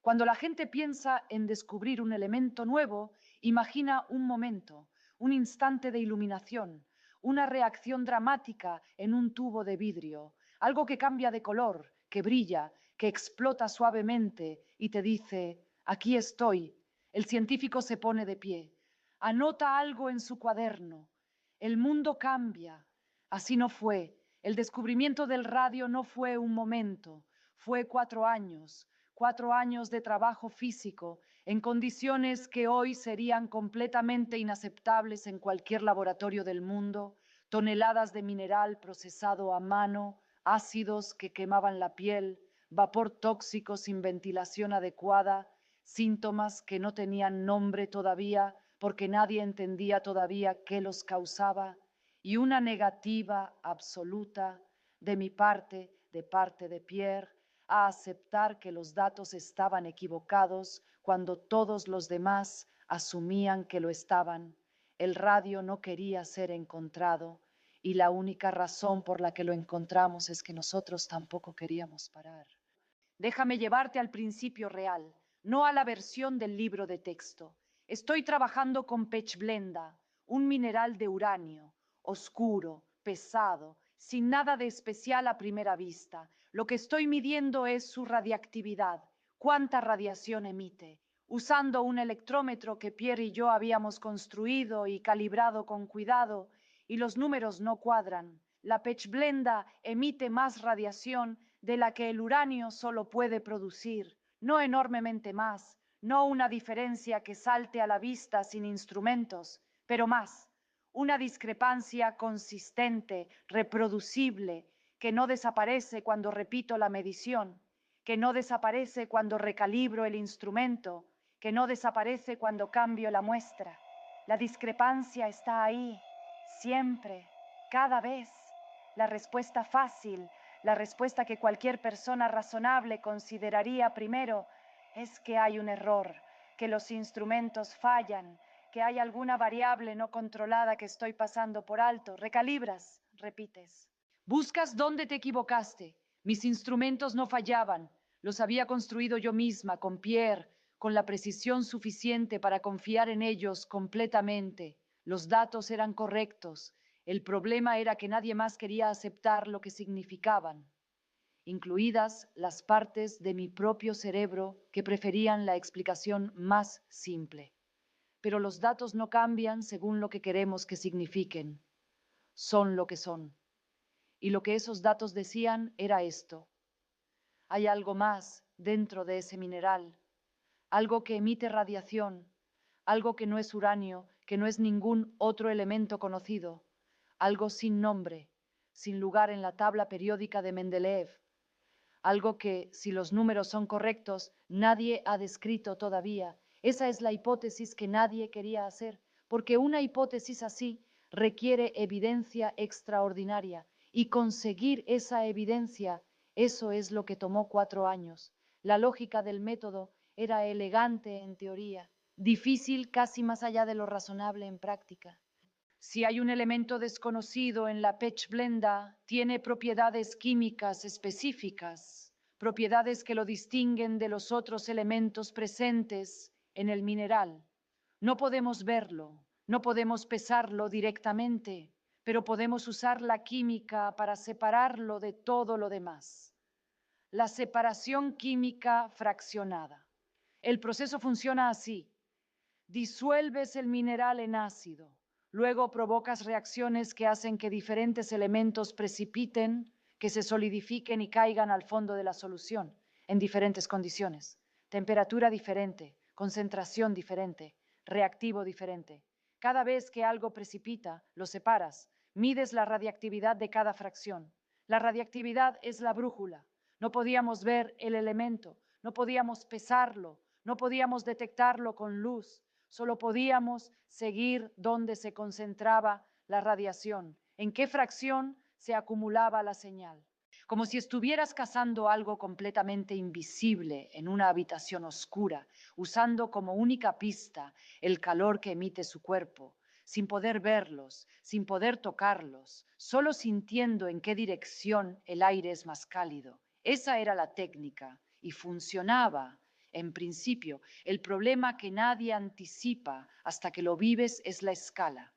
Cuando la gente piensa en descubrir un elemento nuevo, imagina un momento, un instante de iluminación, una reacción dramática en un tubo de vidrio, algo que cambia de color, que brilla, que explota suavemente y te dice, aquí estoy. El científico se pone de pie, anota algo en su cuaderno. El mundo cambia. Así no fue. El descubrimiento del radio no fue un momento, fue 4 años. 4 años de trabajo físico en condiciones que hoy serían completamente inaceptables en cualquier laboratorio del mundo, toneladas de mineral procesado a mano, ácidos que quemaban la piel, vapor tóxico sin ventilación adecuada, síntomas que no tenían nombre todavía porque nadie entendía todavía qué los causaba, y una negativa absoluta de mi parte, de parte de Pierre, a aceptar que los datos estaban equivocados cuando todos los demás asumían que lo estaban. El radio no quería ser encontrado y la única razón por la que lo encontramos es que nosotros tampoco queríamos parar. Déjame llevarte al principio real, no a la versión del libro de texto. Estoy trabajando con pechblenda, un mineral de uranio, oscuro, pesado, sin nada de especial a primera vista. Lo que estoy midiendo es su radiactividad, cuánta radiación emite, usando un electrómetro que Pierre y yo habíamos construido y calibrado con cuidado, y los números no cuadran. La pechblenda emite más radiación de la que el uranio solo puede producir, no enormemente más, no una diferencia que salte a la vista sin instrumentos, pero más, una discrepancia consistente, reproducible, que no desaparece cuando repito la medición, que no desaparece cuando recalibro el instrumento, que no desaparece cuando cambio la muestra. La discrepancia está ahí, siempre, cada vez. La respuesta fácil, la respuesta que cualquier persona razonable consideraría primero, es que hay un error, que los instrumentos fallan, que hay alguna variable no controlada que estoy pasando por alto. Recalibras, repites. Buscas dónde te equivocaste. Mis instrumentos no fallaban. Los había construido yo misma, con Pierre, con la precisión suficiente para confiar en ellos completamente. Los datos eran correctos. El problema era que nadie más quería aceptar lo que significaban, incluidas las partes de mi propio cerebro que preferían la explicación más simple. Pero los datos no cambian según lo que queremos que signifiquen. Son lo que son. Y lo que esos datos decían era esto. Hay algo más dentro de ese mineral, algo que emite radiación, algo que no es uranio, que no es ningún otro elemento conocido, algo sin nombre, sin lugar en la tabla periódica de Mendeleev, algo que, si los números son correctos, nadie ha descrito todavía. Esa es la hipótesis que nadie quería hacer, porque una hipótesis así requiere evidencia extraordinaria, y conseguir esa evidencia, eso es lo que tomó 4 años. La lógica del método era elegante en teoría, difícil casi más allá de lo razonable en práctica. Si hay un elemento desconocido en la pechblenda, tiene propiedades químicas específicas, propiedades que lo distinguen de los otros elementos presentes en el mineral. No podemos verlo, no podemos pesarlo directamente, pero podemos usar la química para separarlo de todo lo demás. La separación química fraccionada. El proceso funciona así. Disuelves el mineral en ácido, luego provocas reacciones que hacen que diferentes elementos precipiten, que se solidifiquen y caigan al fondo de la solución en diferentes condiciones. Temperatura diferente, concentración diferente, reactivo diferente. Cada vez que algo precipita, lo separas, mides la radiactividad de cada fracción. La radiactividad es la brújula. No podíamos ver el elemento, no podíamos pesarlo, no podíamos detectarlo con luz. Solo podíamos seguir dónde se concentraba la radiación, en qué fracción se acumulaba la señal. Como si estuvieras cazando algo completamente invisible en una habitación oscura, usando como única pista el calor que emite su cuerpo, sin poder verlos, sin poder tocarlos, solo sintiendo en qué dirección el aire es más cálido. Esa era la técnica y funcionaba. En principio, el problema que nadie anticipa hasta que lo vives es la escala.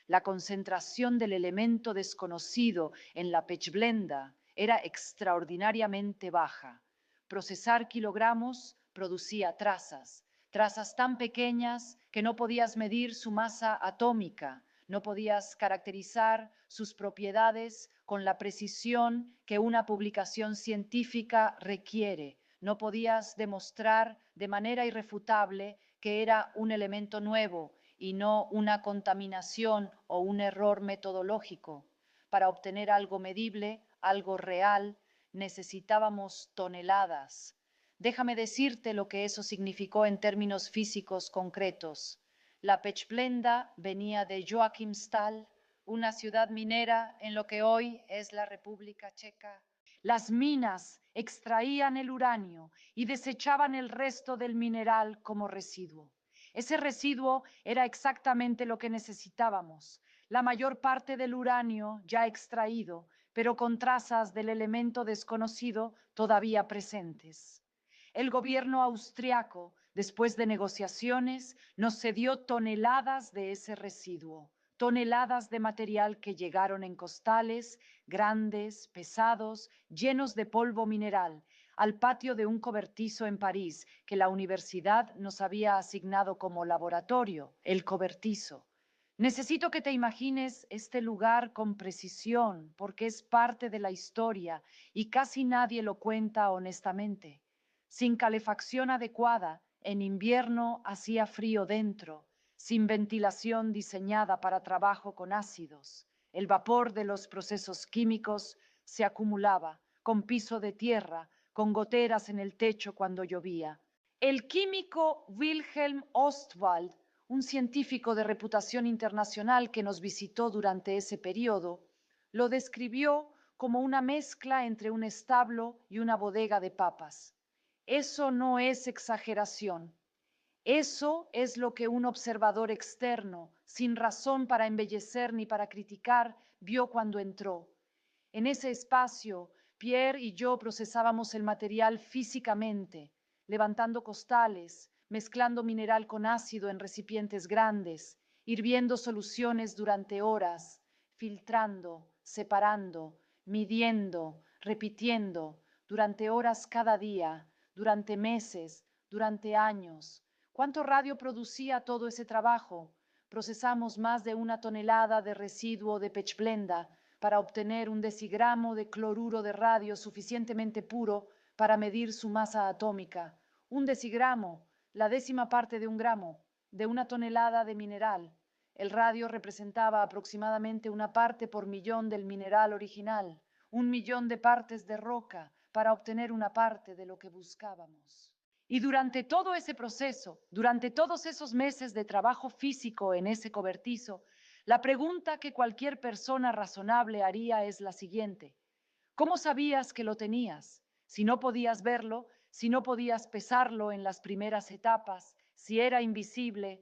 La concentración del elemento desconocido en la pechblenda era extraordinariamente baja. Procesar kilogramos producía trazas, trazas tan pequeñas que no podías medir su masa atómica, no podías caracterizar sus propiedades con la precisión que una publicación científica requiere, no podías demostrar de manera irrefutable que era un elemento nuevo y no una contaminación o un error metodológico. Para obtener algo medible, algo real, necesitábamos toneladas. Déjame decirte lo que eso significó en términos físicos concretos. La pechblenda venía de Joachimsthal, una ciudad minera en lo que hoy es la República Checa. Las minas extraían el uranio y desechaban el resto del mineral como residuo. Ese residuo era exactamente lo que necesitábamos, la mayor parte del uranio ya extraído, pero con trazas del elemento desconocido todavía presentes. El gobierno austriaco, después de negociaciones, nos cedió toneladas de ese residuo, toneladas de material que llegaron en costales, grandes, pesados, llenos de polvo mineral, al patio de un cobertizo en París que la universidad nos había asignado como laboratorio, el cobertizo. Necesito que te imagines este lugar con precisión porque es parte de la historia y casi nadie lo cuenta honestamente. Sin calefacción adecuada, en invierno hacía frío dentro, sin ventilación diseñada para trabajo con ácidos. El vapor de los procesos químicos se acumulaba, con piso de tierra, con goteras en el techo cuando llovía. El químico Wilhelm Ostwald, un científico de reputación internacional que nos visitó durante ese periodo, lo describió como una mezcla entre un establo y una bodega de papas. Eso no es exageración. Eso es lo que un observador externo, sin razón para embellecer ni para criticar, vio cuando entró. En ese espacio, Pierre y yo procesábamos el material físicamente, levantando costales, mezclando mineral con ácido en recipientes grandes, hirviendo soluciones durante horas, filtrando, separando, midiendo, repitiendo, durante horas cada día, durante meses, durante años. ¿Cuánto radio producía todo ese trabajo? Procesamos más de 1 tonelada de residuo de pechblenda para obtener un decigramo de cloruro de radio suficientemente puro para medir su masa atómica. Un decigramo, la 10ª parte de un gramo, de 1 tonelada de mineral. El radio representaba aproximadamente 1 parte por millón del mineral original, 1 millón de partes de roca para obtener 1 parte de lo que buscábamos. Y durante todo ese proceso, durante todos esos meses de trabajo físico en ese cobertizo, la pregunta que cualquier persona razonable haría es la siguiente: ¿cómo sabías que lo tenías? Si no podías verlo, si no podías pesarlo en las primeras etapas, si era invisible,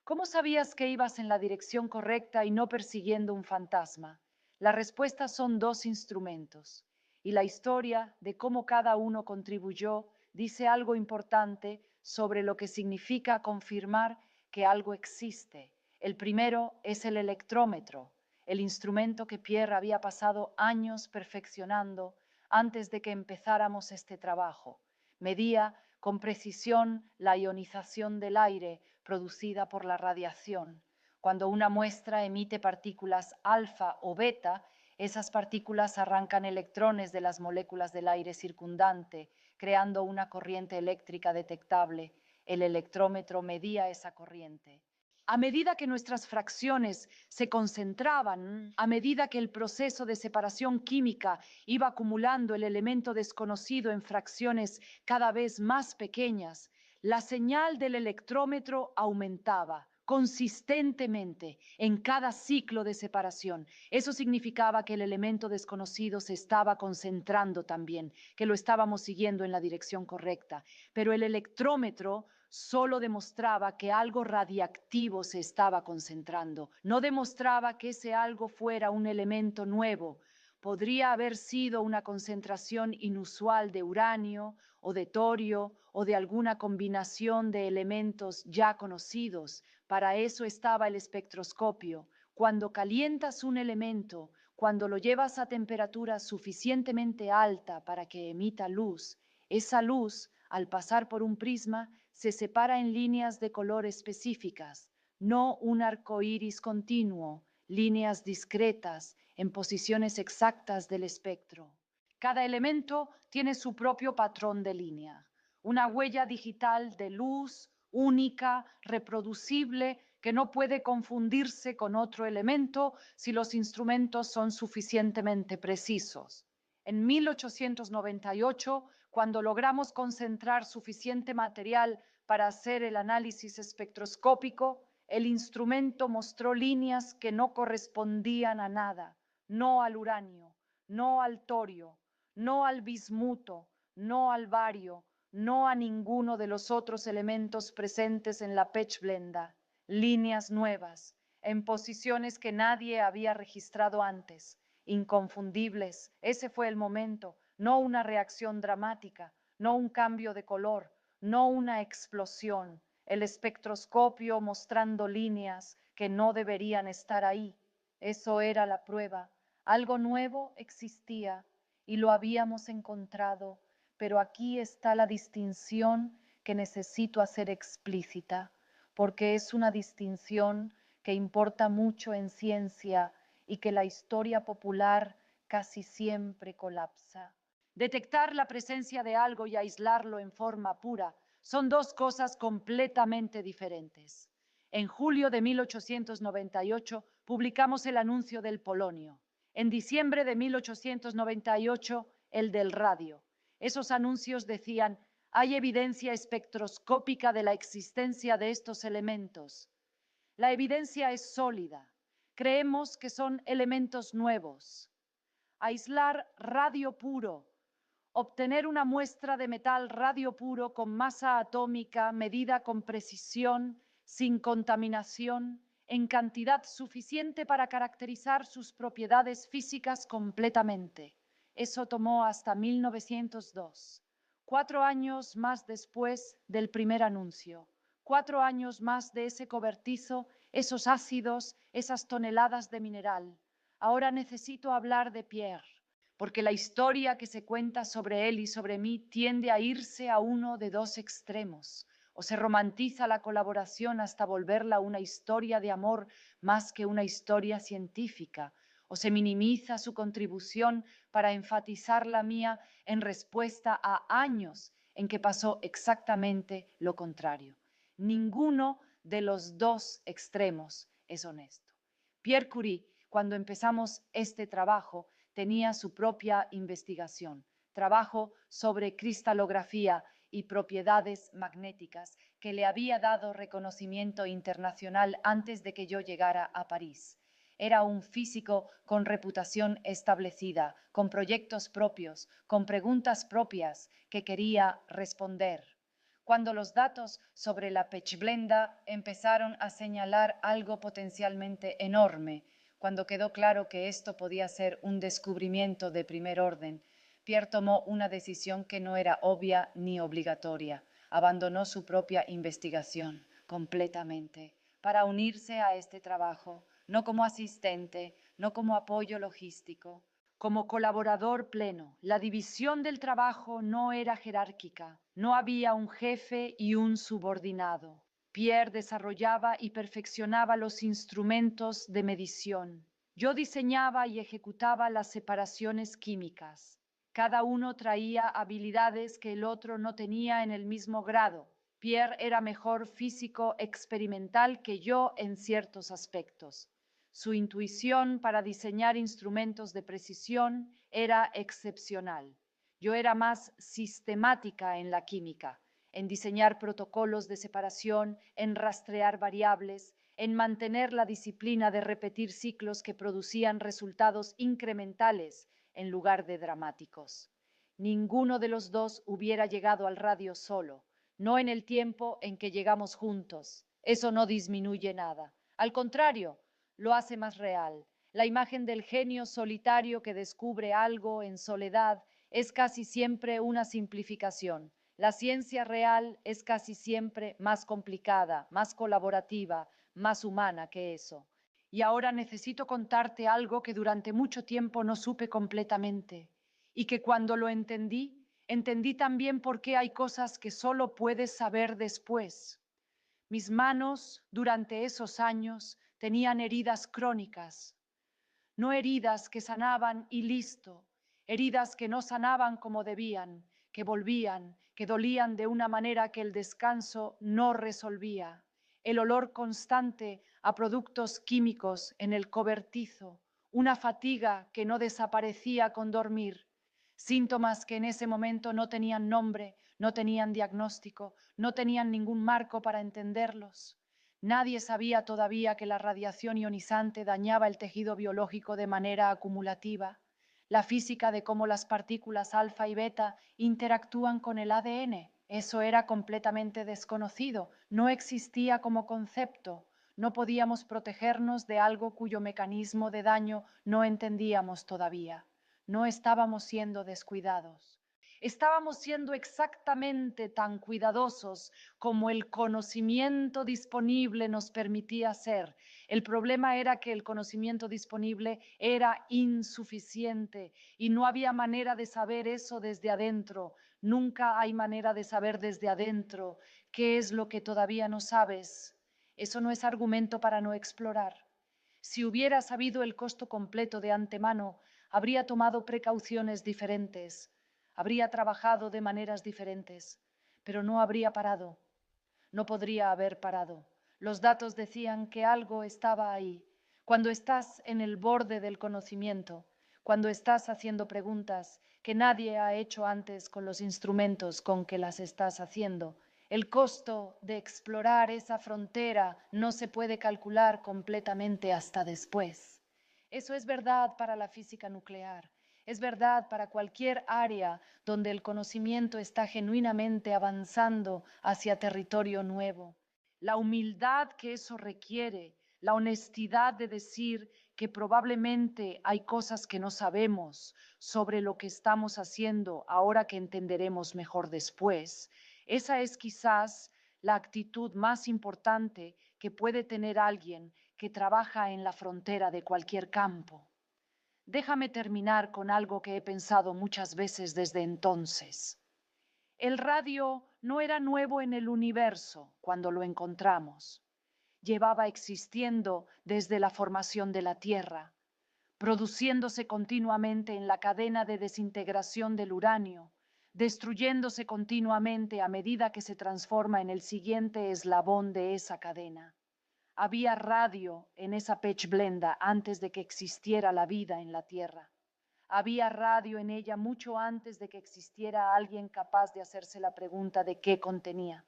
¿cómo sabías que ibas en la dirección correcta y no persiguiendo un fantasma? La respuesta son 2 instrumentos, y la historia de cómo cada uno contribuyó dice algo importante sobre lo que significa confirmar que algo existe. El primero es el electrómetro, el instrumento que Pierre había pasado años perfeccionando antes de que empezáramos este trabajo. Medía con precisión la ionización del aire producida por la radiación. Cuando una muestra emite partículas alfa o beta, esas partículas arrancan electrones de las moléculas del aire circundante, creando una corriente eléctrica detectable. El electrómetro medía esa corriente. A medida que nuestras fracciones se concentraban, a medida que el proceso de separación química iba acumulando el elemento desconocido en fracciones cada vez más pequeñas, la señal del electrómetro aumentaba consistentemente en cada ciclo de separación. Eso significaba que el elemento desconocido se estaba concentrando también, que lo estábamos siguiendo en la dirección correcta. Pero el electrómetro solo demostraba que algo radiactivo se estaba concentrando, no demostraba que ese algo fuera un elemento nuevo. podría haber sido una concentración inusual de uranio o de torio o de alguna combinación de elementos ya conocidos. Para eso estaba el espectroscopio. Cuando calientas un elemento, cuando lo llevas a temperatura suficientemente alta para que emita luz, esa luz, al pasar por un prisma, se separa en líneas de color específicas, no un arco iris continuo, líneas discretas en posiciones exactas del espectro. Cada elemento tiene su propio patrón de línea, una huella digital de luz única, reproducible, que no puede confundirse con otro elemento si los instrumentos son suficientemente precisos. En 1898, cuando logramos concentrar suficiente material para hacer el análisis espectroscópico, el instrumento mostró líneas que no correspondían a nada, no al uranio, no al torio, no al bismuto, no al bario, no a ninguno de los otros elementos presentes en la pechblenda, líneas nuevas, en posiciones que nadie había registrado antes, inconfundibles. Ese fue el momento, no una reacción dramática, no un cambio de color, no una explosión, el espectroscopio mostrando líneas que no deberían estar ahí. Eso era la prueba. Algo nuevo existía y lo habíamos encontrado, pero aquí está la distinción que necesito hacer explícita, porque es una distinción que importa mucho en ciencia y que la historia popular casi siempre colapsa. Detectar la presencia de algo y aislarlo en forma pura son dos cosas completamente diferentes. En julio de 1898 publicamos el anuncio del polonio. En diciembre de 1898, el del radio. Esos anuncios decían: hay evidencia espectroscópica de la existencia de estos elementos. La evidencia es sólida. Creemos que son elementos nuevos. Aislar radio puro, obtener una muestra de metal radio puro con masa atómica medida con precisión, sin contaminación, en cantidad suficiente para caracterizar sus propiedades físicas completamente. Eso tomó hasta 1902, 4 años más después del primer anuncio, 4 años más de ese cobertizo, esos ácidos, esas toneladas de mineral. Ahora necesito hablar de Pierre, porque la historia que se cuenta sobre él y sobre mí tiende a irse a uno de dos extremos. O se romantiza la colaboración hasta volverla una historia de amor más que una historia científica, o se minimiza su contribución para enfatizar la mía en respuesta a años en que pasó exactamente lo contrario. Ninguno de los dos extremos es honesto. Pierre Curie, cuando empezamos este trabajo, tenía su propia investigación, trabajo sobre cristalografía y propiedades magnéticas que le había dado reconocimiento internacional antes de que yo llegara a París. Era un físico con reputación establecida, con proyectos propios, con preguntas propias que quería responder. Cuando los datos sobre la pechblenda empezaron a señalar algo potencialmente enorme, cuando quedó claro que esto podía ser un descubrimiento de primer orden, Pierre tomó una decisión que no era obvia ni obligatoria. Abandonó su propia investigación completamente para unirse a este trabajo, no como asistente, no como apoyo logístico, como colaborador pleno. La división del trabajo no era jerárquica, no había un jefe y un subordinado. Pierre desarrollaba y perfeccionaba los instrumentos de medición. Yo diseñaba y ejecutaba las separaciones químicas. Cada uno traía habilidades que el otro no tenía en el mismo grado. Pierre era mejor físico experimental que yo en ciertos aspectos. Su intuición para diseñar instrumentos de precisión era excepcional. Yo era más sistemática en la química, en diseñar protocolos de separación, en rastrear variables, en mantener la disciplina de repetir ciclos que producían resultados incrementales en lugar de dramáticos. Ninguno de los dos hubiera llegado al radio solo, no en el tiempo en que llegamos juntos. Eso no disminuye nada. Al contrario, lo hace más real. La imagen del genio solitario que descubre algo en soledad es casi siempre una simplificación. La ciencia real es casi siempre más complicada, más colaborativa, más humana que eso. Y ahora necesito contarte algo que durante mucho tiempo no supe completamente y que cuando lo entendí, entendí también por qué hay cosas que solo puedes saber después. Mis manos durante esos años tenían heridas crónicas, no heridas que sanaban y listo, heridas que no sanaban como debían, que volvían, que dolían de una manera que el descanso no resolvía. El olor constante a productos químicos en el cobertizo, una fatiga que no desaparecía con dormir, síntomas que en ese momento no tenían nombre, no tenían diagnóstico, no tenían ningún marco para entenderlos. Nadie sabía todavía que la radiación ionizante dañaba el tejido biológico de manera acumulativa, la física de cómo las partículas alfa y beta interactúan con el ADN. Eso era completamente desconocido, no existía como concepto. No podíamos protegernos de algo cuyo mecanismo de daño no entendíamos todavía. No estábamos siendo descuidados. Estábamos siendo exactamente tan cuidadosos como el conocimiento disponible nos permitía ser. El problema era que el conocimiento disponible era insuficiente y no había manera de saber eso desde adentro. Nunca hay manera de saber desde adentro qué es lo que todavía no sabes. Eso no es argumento para no explorar. Si hubiera sabido el costo completo de antemano, habría tomado precauciones diferentes, habría trabajado de maneras diferentes, pero no habría parado. No podría haber parado. Los datos decían que algo estaba ahí. Cuando estás en el borde del conocimiento, cuando estás haciendo preguntas que nadie ha hecho antes con los instrumentos con que las estás haciendo, el costo de explorar esa frontera no se puede calcular completamente hasta después. Eso es verdad para la física nuclear. Es verdad para cualquier área donde el conocimiento está genuinamente avanzando hacia territorio nuevo. La humildad que eso requiere, la honestidad de decir que probablemente hay cosas que no sabemos sobre lo que estamos haciendo ahora que entenderemos mejor después, esa es quizás la actitud más importante que puede tener alguien que trabaja en la frontera de cualquier campo. Déjame terminar con algo que he pensado muchas veces desde entonces. El radio no era nuevo en el universo cuando lo encontramos. Llevaba existiendo desde la formación de la Tierra, produciéndose continuamente en la cadena de desintegración del uranio, destruyéndose continuamente a medida que se transforma en el siguiente eslabón de esa cadena. Había radio en esa pechblenda antes de que existiera la vida en la Tierra. Había radio en ella mucho antes de que existiera alguien capaz de hacerse la pregunta de qué contenía.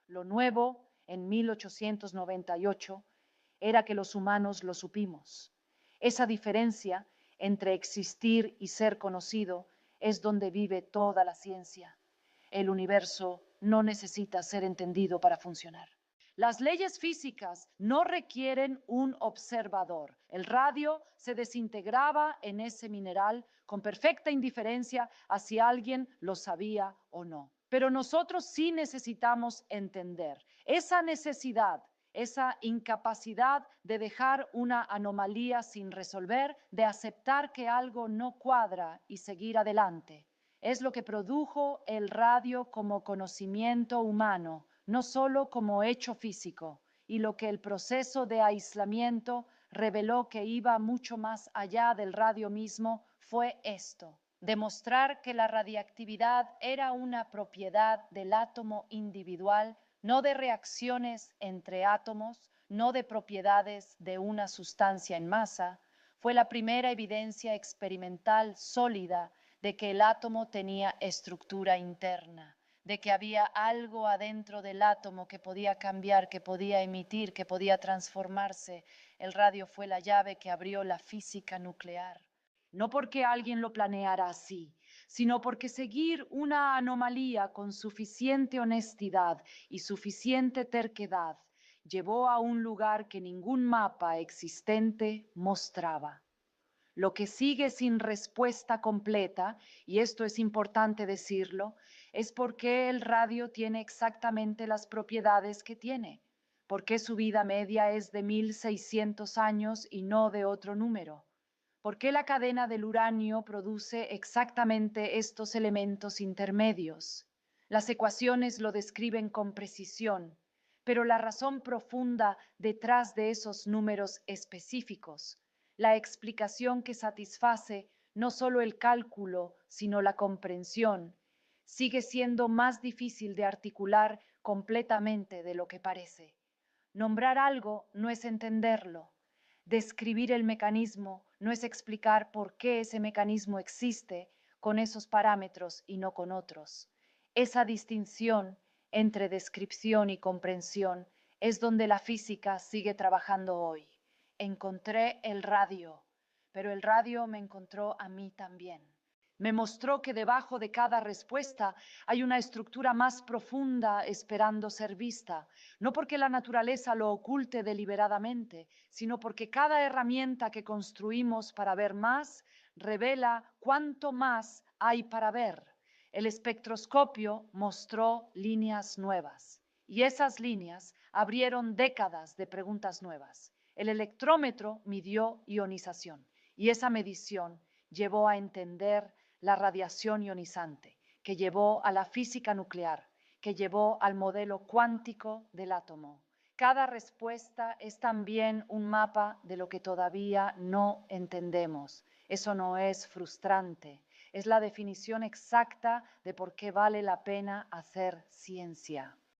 Lo nuevo, en 1898, era que los humanos lo supimos. Esa diferencia entre existir y ser conocido es donde vive toda la ciencia. El universo no necesita ser entendido para funcionar. Las leyes físicas no requieren un observador. El radio se desintegraba en ese mineral con perfecta indiferencia a si alguien lo sabía o no. Pero nosotros sí necesitamos entender esa necesidad, esa incapacidad de dejar una anomalía sin resolver, de aceptar que algo no cuadra y seguir adelante. Es lo que produjo el radio como conocimiento humano, no solo como hecho físico, y lo que el proceso de aislamiento reveló que iba mucho más allá del radio mismo fue esto: demostrar que la radiactividad era una propiedad del átomo individual, no de reacciones entre átomos, no de propiedades de una sustancia en masa. Fue la primera evidencia experimental sólida de que el átomo tenía estructura interna, de que había algo adentro del átomo que podía cambiar, que podía emitir, que podía transformarse. El radio fue la llave que abrió la física nuclear. No porque alguien lo planeara así, sino porque seguir una anomalía con suficiente honestidad y suficiente terquedad llevó a un lugar que ningún mapa existente mostraba. Lo que sigue sin respuesta completa, y esto es importante decirlo, es por qué el radio tiene exactamente las propiedades que tiene, por qué su vida media es de 1600 años y no de otro número. ¿Por qué la cadena del uranio produce exactamente estos elementos intermedios? Las ecuaciones lo describen con precisión, pero la razón profunda detrás de esos números específicos, la explicación que satisface no solo el cálculo, sino la comprensión, sigue siendo más difícil de articular completamente de lo que parece. Nombrar algo no es entenderlo. Describir el mecanismo no es explicar por qué ese mecanismo existe con esos parámetros y no con otros. Esa distinción entre descripción y comprensión es donde la física sigue trabajando hoy. Encontré el radio, pero el radio me encontró a mí también. Me mostró que debajo de cada respuesta hay una estructura más profunda esperando ser vista, no porque la naturaleza lo oculte deliberadamente, sino porque cada herramienta que construimos para ver más revela cuánto más hay para ver. El espectroscopio mostró líneas nuevas y esas líneas abrieron décadas de preguntas nuevas. El electrómetro midió ionización y esa medición llevó a entender la radiación ionizante, que llevó a la física nuclear, que llevó al modelo cuántico del átomo. Cada respuesta es también un mapa de lo que todavía no entendemos. Eso no es frustrante, es la definición exacta de por qué vale la pena hacer ciencia.